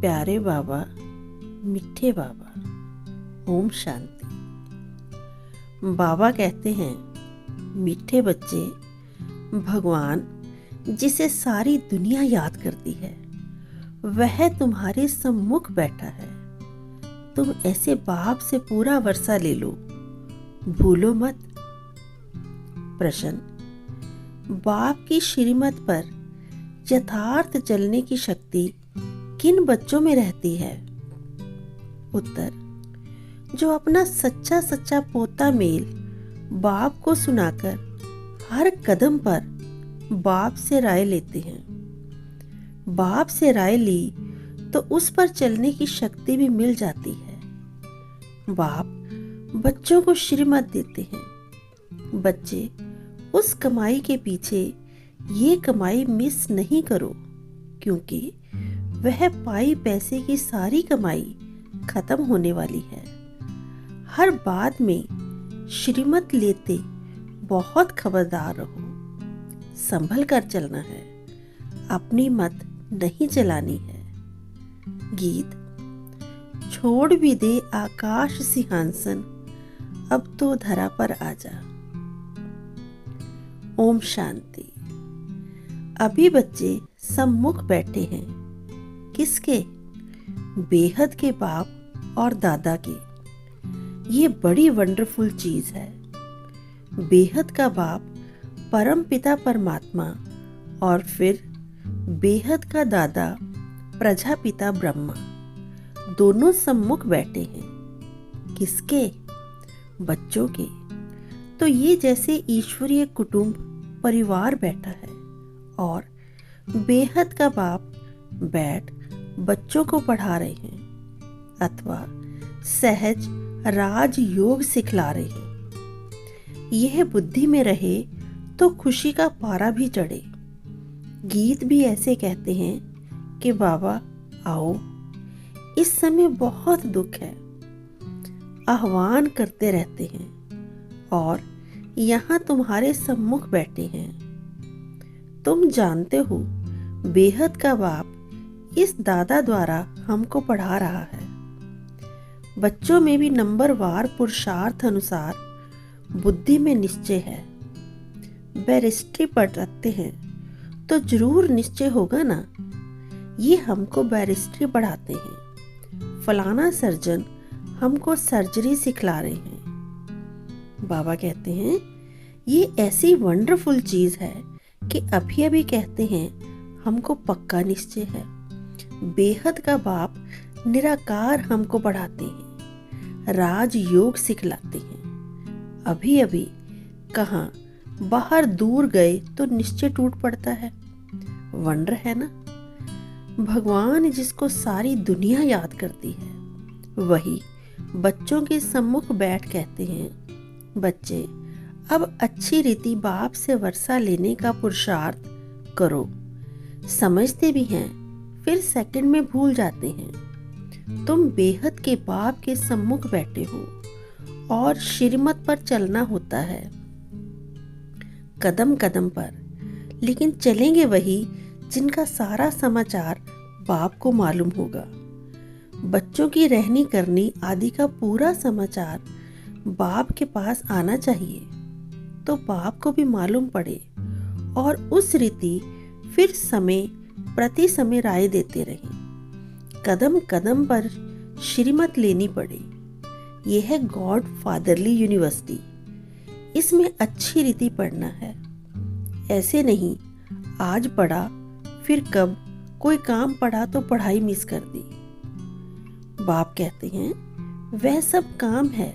प्यारे बाबा, मीठे बाबा, ओम शांति। बाबा कहते हैं, मीठे बच्चे, भगवान जिसे सारी दुनिया याद करती है वह तुम्हारे सम्मुख बैठा है। तुम ऐसे बाप से पूरा वर्षा ले लो, भूलो मत। प्रश्न: बाप की श्रीमत पर यथार्थ चलने की शक्ति किन बच्चों में रहती है? उत्तर: जो अपना सच्चा सच्चा पोता मेल बाप को सुनाकर हर कदम पर बाप से राय लेते हैं। बाप से राय ली तो उस पर चलने की शक्ति भी मिल जाती है। बाप बच्चों को श्रीमत देते हैं, बच्चे उस कमाई के पीछे ये कमाई मिस नहीं करो, क्योंकि वह पाई पैसे की सारी कमाई खत्म होने वाली है। हर बात में श्रीमत लेते बहुत खबरदार रहो, संभल कर चलना है, अपनी मत नहीं चलानी है। गीत: छोड़ भी दे आकाश सिंहासन, अब तो धरा पर आजा। ओम शांति। अभी बच्चे सम्मुख बैठे हैं, किसके? बेहद के बाप और दादा के। ये बड़ी वंडरफुल चीज है। बेहद का बाप परम पिता परमात्मा और फिर बेहद का दादा प्रजापिता ब्रह्मा, दोनों सम्मुख बैठे हैं। किसके? बच्चों के। तो ये जैसे ईश्वरीय कुटुंब परिवार बैठा है और बेहद का बाप बैठ बच्चों को पढ़ा रहे हैं अथवा सहज राज योग सिखला रहे हैं। यह बुद्धि में रहे तो खुशी का पारा भी चढ़े। गीत भी ऐसे कहते हैं कि बाबा आओ, इस समय बहुत दुख है। आह्वान करते रहते हैं और यहाँ तुम्हारे सम्मुख बैठे हैं। तुम जानते हो बेहद का बाप इस दादा द्वारा हमको पढ़ा रहा है। बच्चों में भी नंबरवार पुरुषार्थ अनुसार बुद्धि में निश्चय है। बैरिस्ट्री पढ़ सकते हैं तो जरूर निश्चय होगा ना। ये हमको बैरिस्ट्री पढ़ाते हैं, फलाना सर्जन हमको सर्जरी सिखला रहे हैं। बाबा कहते हैं ये ऐसी वंडरफुल चीज है कि अभी अभी कहते हैं हमको पक्का निश्चय है। बेहद का बाप निराकार हमको पढ़ाते हैं, राज योग सिखलाते हैं। अभी अभी कहाँ बाहर दूर गए तो निश्चय टूट पड़ता है। वंडर है ना। भगवान जिसको सारी दुनिया याद करती है वही बच्चों के सम्मुख बैठ कहते हैं, बच्चे अब अच्छी रीति बाप से वर्षा लेने का पुरुषार्थ करो। समझते भी हैं फिर सेकंड में भूल जाते हैं। तुम बेहद के बाप के सम्मुख बैठे हो और श्रीमत पर चलना होता है कदम कदम पर, लेकिन चलेंगे वही जिनका सारा समाचार बाप को मालूम होगा। बच्चों की रहनी करनी आदि का पूरा समाचार बाप के पास आना चाहिए तो बाप को भी मालूम पड़े और उस रीति फिर समय प्रति समय राय देते रहे। कदम कदम पर श्रीमत लेनी पड़े। यह है गॉड फादरली यूनिवर्सिटी। इसमें अच्छी रीति पढ़ना है। ऐसे नहीं आज पढ़ा फिर कब कोई काम पढ़ा तो पढ़ाई मिस कर दी। बाप कहते हैं वह सब काम है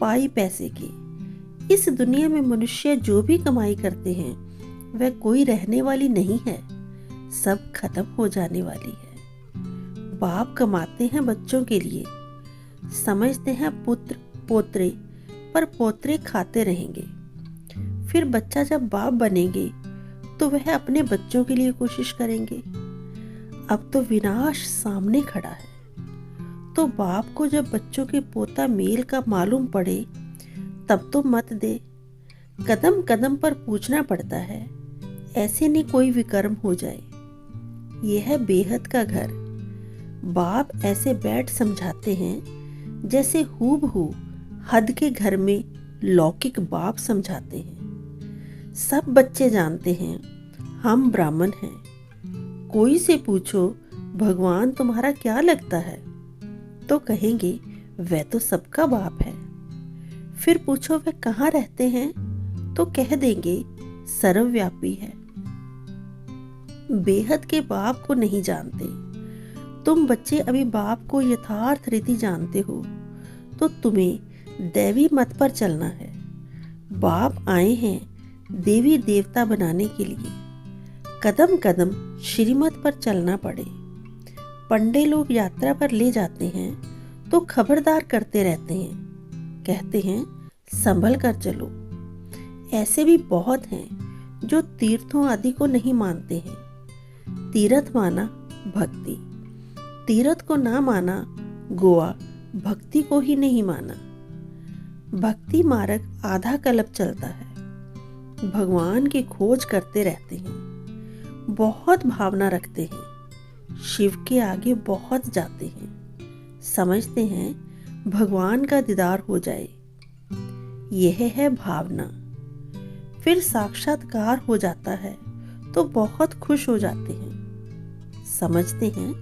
पाई पैसे के। इस दुनिया में मनुष्य जो भी कमाई करते हैं वह कोई रहने वाली नहीं है, सब खत्म हो जाने वाली है। बाप कमाते हैं बच्चों के लिए, समझते हैं पुत्र पोत्रे, पर पोत्रे खाते रहेंगे। फिर बच्चा जब बाप बनेंगे तो वह अपने बच्चों के लिए कोशिश करेंगे। अब तो विनाश सामने खड़ा है, तो बाप को जब बच्चों के पोता मेल का मालूम पड़े तब तो मत दे। कदम कदम पर पूछना पड़ता है, ऐसे नहीं कोई विकर्म हो जाए। यह है बेहद का घर। बाप ऐसे बैठ समझाते हैं जैसे हूबहू हद के घर में लौकिक बाप समझाते हैं। सब बच्चे जानते हैं हम ब्राह्मण हैं। कोई से पूछो भगवान तुम्हारा क्या लगता है, तो कहेंगे वह तो सबका बाप है। फिर पूछो वह कहाँ रहते हैं, तो कह देंगे सर्वव्यापी है। बेहद के बाप को नहीं जानते। तुम बच्चे अभी बाप को यथार्थ रीति जानते हो, तो तुम्हें दैवी मत पर चलना है। बाप आए हैं देवी देवता बनाने के लिए। कदम कदम श्रीमत पर चलना पड़े। पंडे लोग यात्रा पर ले जाते हैं तो खबरदार करते रहते हैं, कहते हैं संभल कर चलो। ऐसे भी बहुत हैं जो तीर्थों आदि को नहीं मानते हैं। तीर्थ माना भक्ति, तीर्थ को ना माना गोवा, भक्ति को ही नहीं माना। भक्ति मार्ग आधा कल्प चलता है। भगवान की खोज करते रहते हैं, बहुत भावना रखते हैं, शिव के आगे बहुत जाते हैं, समझते हैं भगवान का दीदार हो जाए। यह है भावना। फिर साक्षात्कार हो जाता है तो बहुत खुश हो जाते हैं, समझते हैं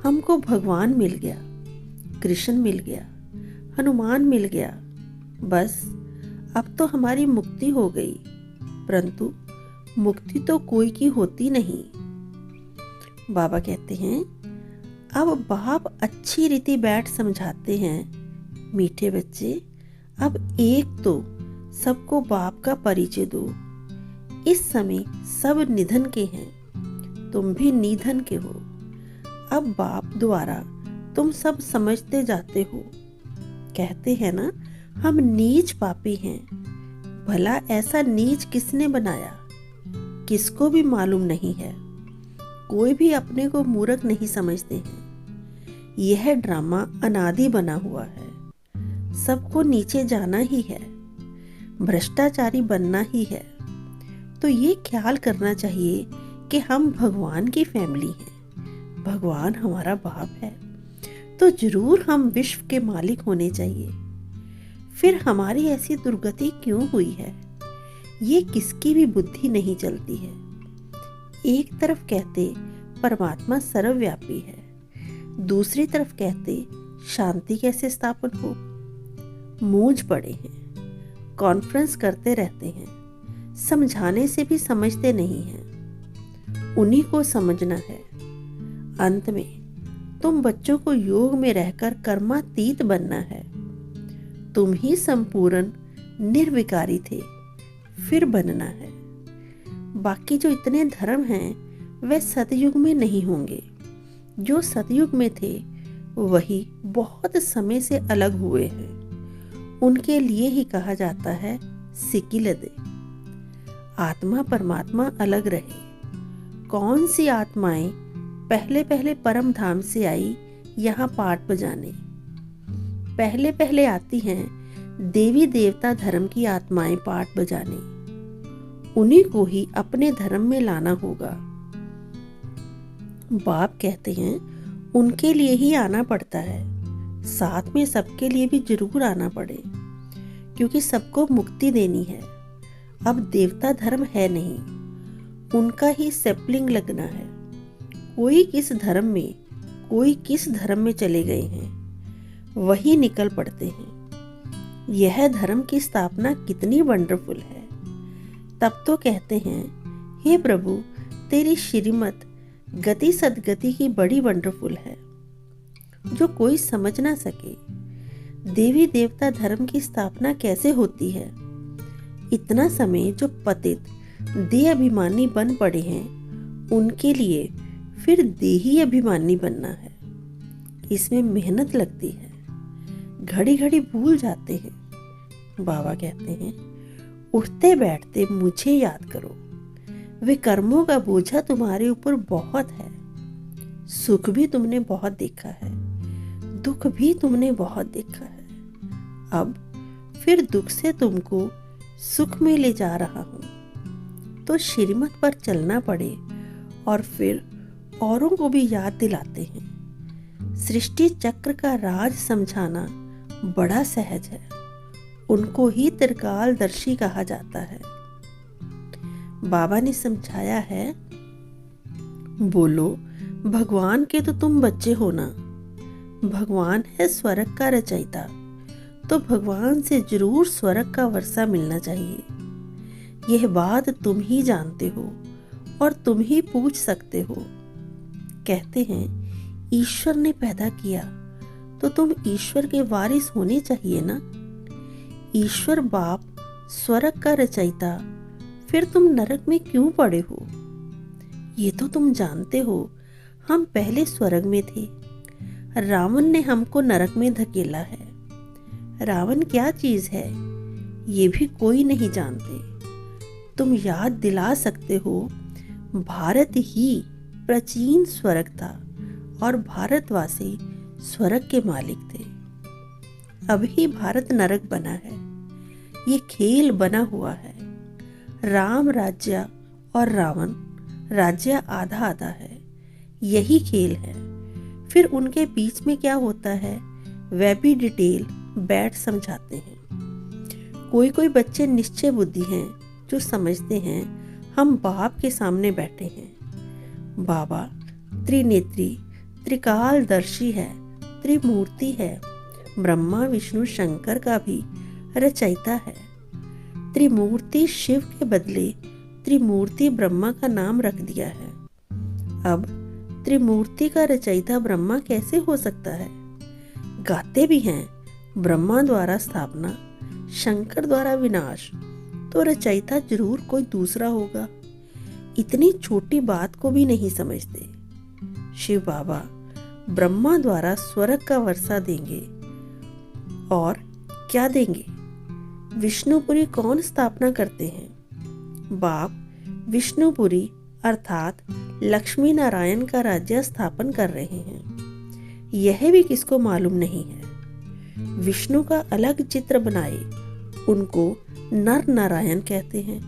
हमको भगवान मिल गया, कृष्ण मिल गया, हनुमान मिल गया, बस अब तो हमारी मुक्ति हो गई। परंतु मुक्ति तो कोई की होती नहीं। बाबा कहते हैं अब बाप अच्छी रीति बैठ समझाते हैं, मीठे बच्चे अब एक तो सबको बाप का परिचय दो। इस समय सब निधन के हैं, तुम भी निधन के हो। अब बाप द्वारा तुम सब समझते जाते हो। कहते हैं ना हम नीच पापी हैं। भला ऐसा नीच किसने बनाया, किसको भी मालूम नहीं है। कोई भी अपने को मूर्ख नहीं समझते हैं। यह ड्रामा अनादि बना हुआ है। सबको नीचे जाना ही है, भ्रष्टाचारी बनना ही है। तो ये ख्याल करना चाहिए कि हम भगवान की फैमिली हैं, भगवान हमारा बाप है, तो जरूर हम विश्व के मालिक होने चाहिए। फिर हमारी ऐसी दुर्गति क्यों हुई है, ये किसकी भी बुद्धि नहीं चलती है। एक तरफ कहते परमात्मा सर्वव्यापी है, दूसरी तरफ कहते शांति कैसे स्थापन हो। मूंझ पड़े हैं, कॉन्फ्रेंस करते रहते हैं, समझाने से भी समझते नहीं हैं। उन्हीं को समझना है। अंत में तुम बच्चों को योग में रहकर कर्मातीत बनना है। तुम ही संपूर्ण निर्विकारी थे, फिर बनना है। बाकी जो इतने धर्म हैं वे सतयुग में नहीं होंगे। जो सतयुग में थे वही बहुत समय से अलग हुए हैं। उनके लिए ही कहा जाता है सिकिलदे। आत्मा परमात्मा अलग रहे। कौन सी आत्माएं पहले पहले परम धाम से आई यहाँ पाठ बजाने। पहले पहले आती हैं देवी देवता धर्म की आत्माएं पाठ बजाने। उन्हीं को ही अपने धर्म में लाना होगा। बाप कहते हैं उनके लिए ही आना पड़ता है, साथ में सबके लिए भी जरूर आना पड़े, क्योंकि सबको मुक्ति देनी है। अब देवता धर्म है नहीं, उनका ही सेपलिंग लगना है। कोई किस धर्म में, कोई किस धर्म में चले गए हैं, वही निकल पड़ते हैं। यह धर्म की स्थापना कितनी वंडरफुल है। तब तो कहते हैं हे प्रभु तेरी श्रीमत गति सदगति की बड़ी वंडरफुल है, जो कोई समझ ना सके। देवी देवता धर्म की स्थापना कैसे होती है। इतना समय जो पतित देह अभिमानी बन पड़े हैं, उनके लिए फिर देही अभिमानी बनना है। इसमें मेहनत लगती है, घड़ी घड़ी भूल जाते हैं। बाबा कहते हैं उठते बैठते मुझे याद करो। वे कर्मों का बोझा तुम्हारे ऊपर बहुत है। सुख भी तुमने बहुत देखा है, दुख भी तुमने बहुत देखा है। अब फिर दुख से तुमको सुख में ले जा रहा हूं। तो श्रीमत पर चलना पड़े और फिर औरों को भी याद दिलाते हैं। सृष्टि चक्र का राज समझाना बड़ा सहज है। उनको ही त्रिकालदर्शी कहा जाता है। बाबा ने समझाया है, बोलो भगवान के तो तुम बच्चे हो ना। भगवान है स्वर्ग का रचयिता, तो भगवान से जरूर स्वर्ग का वर्षा मिलना चाहिए। यह बात तुम ही जानते हो और तुम ही पूछ सकते हो। कहते हैं ईश्वर ने पैदा किया तो तुम ईश्वर के वारिस होने चाहिए ना। ईश्वर बाप स्वर्ग का रचयिता, फिर तुम नरक में क्यों पड़े हो? ये तो तुम जानते हो, हम पहले स्वर्ग में थे। रावण ने हमको नरक में धकेला है। रावण क्या चीज है ये भी कोई नहीं जानते। तुम याद दिला सकते हो, भारत ही प्राचीन स्वर्ग था और भारतवासी स्वर्ग के मालिक थे। अभी भारत नरक बना है। ये खेल बना हुआ है। राम राज्य और रावण राज्य आधा आधा है। यही खेल है। फिर उनके बीच में क्या होता है वह भी डिटेल बैठ समझाते हैं। कोई कोई बच्चे निश्चय बुद्धि हैं जो समझते हैं हम बाप के सामने बैठे हैं। बाबा त्रिनेत्री त्रिकालदर्शी है, त्रिमूर्ति है, ब्रह्मा विष्णु शंकर का भी रचयिता है। त्रिमूर्ति शिव के बदले त्रिमूर्ति ब्रह्मा का नाम रख दिया है। अब त्रिमूर्ति का रचयिता ब्रह्मा कैसे हो सकता है? गाते भी हैं ब्रह्मा द्वारा स्थापना, शंकर द्वारा विनाश, तो रचयिता जरूर कोई दूसरा होगा। इतनी छोटी बात को भी नहीं समझते। शिव बाबा ब्रह्मा द्वारा स्वर्ग का वर्षा देंगे और क्या देंगे? विष्णुपुरी कौन स्थापना करते हैं? बाप विष्णुपुरी अर्थात लक्ष्मी नारायण का राज्य स्थापन कर रहे हैं। यह भी किसको मालूम नहीं है। विष्णु का अलग चित्र बनाए उनको नर नारायण कहते हैं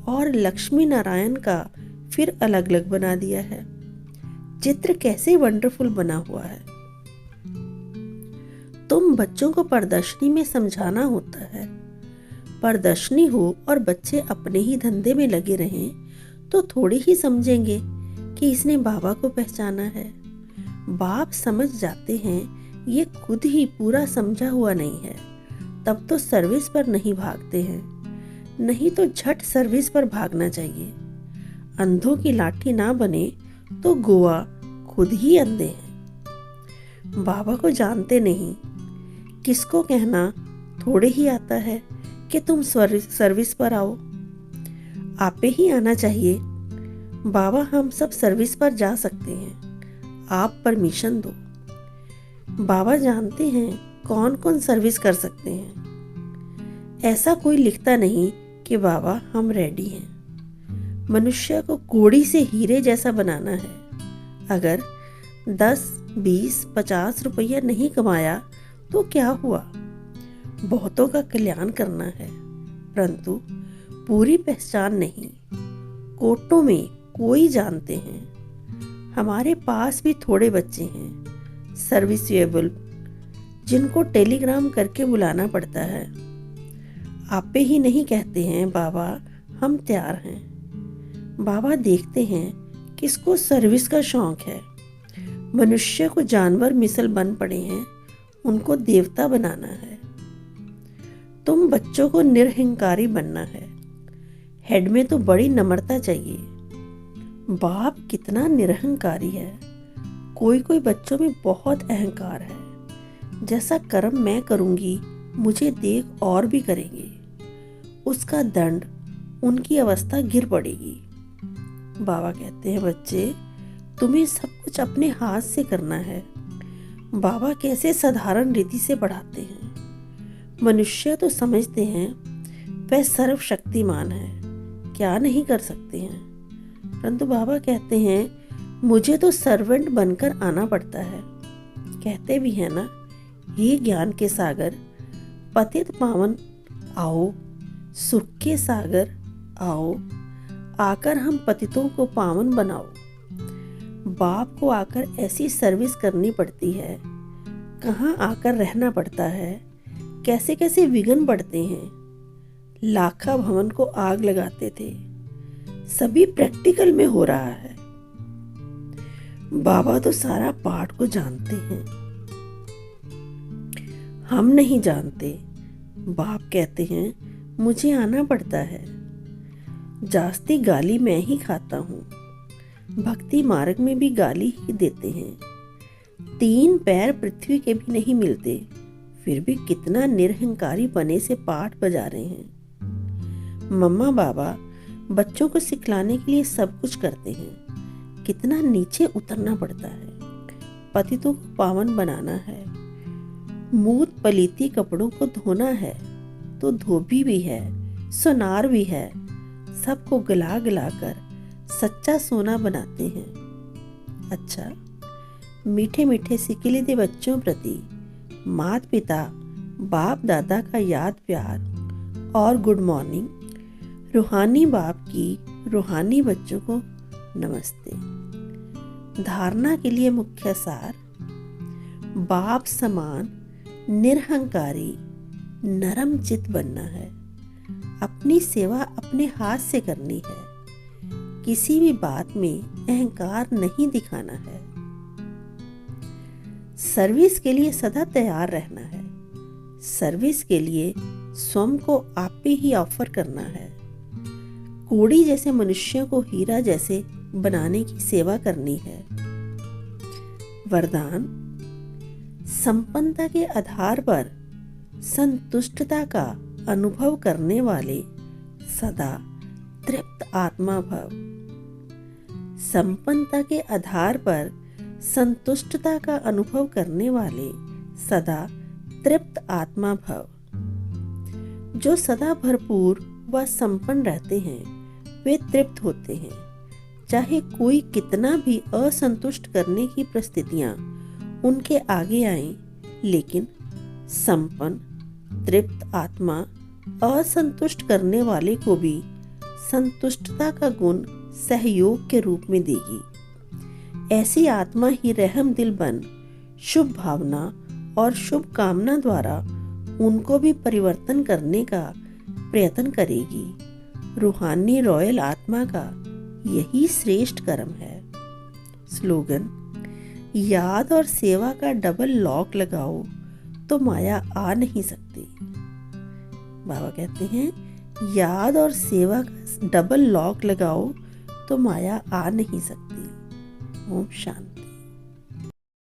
और लक्ष्मी नारायण का फिर अलग अलग बना दिया है। चित्र कैसे वंडरफुल बना हुआ है। तुम बच्चों को प्रदर्शनी में समझाना होता है। प्रदर्शनी हो और बच्चे अपने ही धंधे में लगे रहें तो थोड़े ही समझेंगे कि इसने बाबा को पहचाना है। बाप समझ जाते हैं ये खुद ही पूरा समझा हुआ नहीं है, तब तो सर्विस पर नहीं भागते हैं। नहीं तो झट सर्विस पर भागना चाहिए। अंधों की लाठी ना बने तो गोवा खुद ही अंधे हैं। बाबा को जानते नहीं, किसको कहना थोड़े ही आता है कि तुम सर्विस पर आओ। आपे ही आना चाहिए। बाबा हम सब सर्विस पर जा सकते हैं, आप परमिशन दो। बाबा जानते हैं कौन कौन सर्विस कर सकते हैं। ऐसा कोई लिखता नहीं कि बाबा हम रेडी हैं। मनुष्य को कौड़ी से हीरे जैसा बनाना है। अगर 10, 20, 50 रुपया नहीं कमाया तो क्या हुआ? बहुतों का कल्याण करना है, परंतु पूरी पहचान नहीं। कोटों में कोई जानते हैं। हमारे पास भी थोड़े बच्चे हैं सर्विसेबल, जिनको टेलीग्राम करके बुलाना पड़ता है। आपे ही नहीं कहते हैं बाबा हम तैयार हैं। बाबा देखते हैं किसको सर्विस का शौक है। मनुष्य को जानवर मिसल बन पड़े हैं, उनको देवता बनाना है। तुम बच्चों को निरहंकारी बनना है। हेड में तो बड़ी नम्रता चाहिए। बाप कितना निरहंकारी है। कोई कोई बच्चों में बहुत अहंकार है। जैसा कर्म मैं करूंगी मुझे देख और भी करेंगे। उसका दंड उनकी अवस्था गिर पड़ेगी। बाबा कहते हैं बच्चे तुम्हें सब कुछ अपने हाथ से करना है। बाबा कैसे साधारण रीति से पढ़ाते हैं। मनुष्य तो समझते हैं वह सर्वशक्तिमान है, क्या नहीं कर सकते हैं। परंतु बाबा कहते हैं मुझे तो सर्वेंट बनकर आना पड़ता है। कहते भी हैं ना, हे ज्ञान के सागर पतित पावन आओ, सुख के सागर आओ, आकर हम पतितों को पावन बनाओ। बाप को आकर ऐसी सर्विस करनी पड़ती है, कहाँ आकर रहना पड़ता है, कैसे कैसे विघ्न पड़ते हैं। लाखा भवन को आग लगाते थे, सभी प्रैक्टिकल में हो रहा है। बाबा तो सारा पाठ को जानते हैं, हम नहीं जानते। बाप कहते हैं मुझे आना पड़ता है। जास्ती गाली मैं ही खाता हूँ, भक्ति मार्ग में भी गाली ही देते हैं। 3 पैर पृथ्वी के भी नहीं मिलते, फिर भी कितना निरहंकारी बने से पाठ बजा रहे हैं। मम्मा बाबा बच्चों को सिखलाने के लिए सब कुछ करते हैं, कितना नीचे उतरना पड़ता है। पतितों को पावन बनाना है, मूत पलीती कपड़ों को धोना है, तो धोबी भी है, सोनार भी है, सबको गला गला कर सच्चा सोना बनाते हैं। अच्छा, मीठे मीठे सिकिलिदे बच्चों प्रति माता पिता बाप दादा का याद प्यार और गुड मॉर्निंग। रूहानी बाप की रूहानी बच्चों को नमस्ते। धारणा के लिए मुख्य सार: बाप समान निरहंकारी नरम चित बनना है। अपनी सेवा अपने हाथ से करनी है, किसी भी बात में अहंकार नहीं दिखाना है। सर्विस के लिए सदा तैयार रहना है, सर्विस के लिए स्वयं को आप पे ही ऑफर करना है। कोड़ी जैसे मनुष्यों को हीरा जैसे बनाने की सेवा करनी है। वरदान: संपन्नता के आधार पर संतुष्टता का अनुभव करने वाले सदा तृप्त आत्मा भव। संपन्नता के आधार पर संतुष्टता का अनुभव करने वाले सदा तृप्त आत्मा भव। जो सदा भरपूर व संपन्न रहते हैं वे तृप्त होते हैं। चाहे कोई कितना भी असंतुष्ट करने की परिस्थितियां उनके आगे आएं, लेकिन संपन्न तृप्त आत्मा असंतुष्ट करने वाले को भी संतुष्टता का गुण सहयोग के रूप में देगी। ऐसी आत्मा ही रहम दिल बन शुभ भावना और शुभ कामना द्वारा उनको भी परिवर्तन करने का प्रयत्न करेगी। रूहानी रॉयल आत्मा का यही श्रेष्ठ कर्म है। स्लोगन: याद और सेवा का डबल लॉक लगाओ तो माया आ नहीं सकती। बाबा कहते हैं याद और सेवा का डबल लॉक लगाओ तो माया आ नहीं सकती। ओम शांति।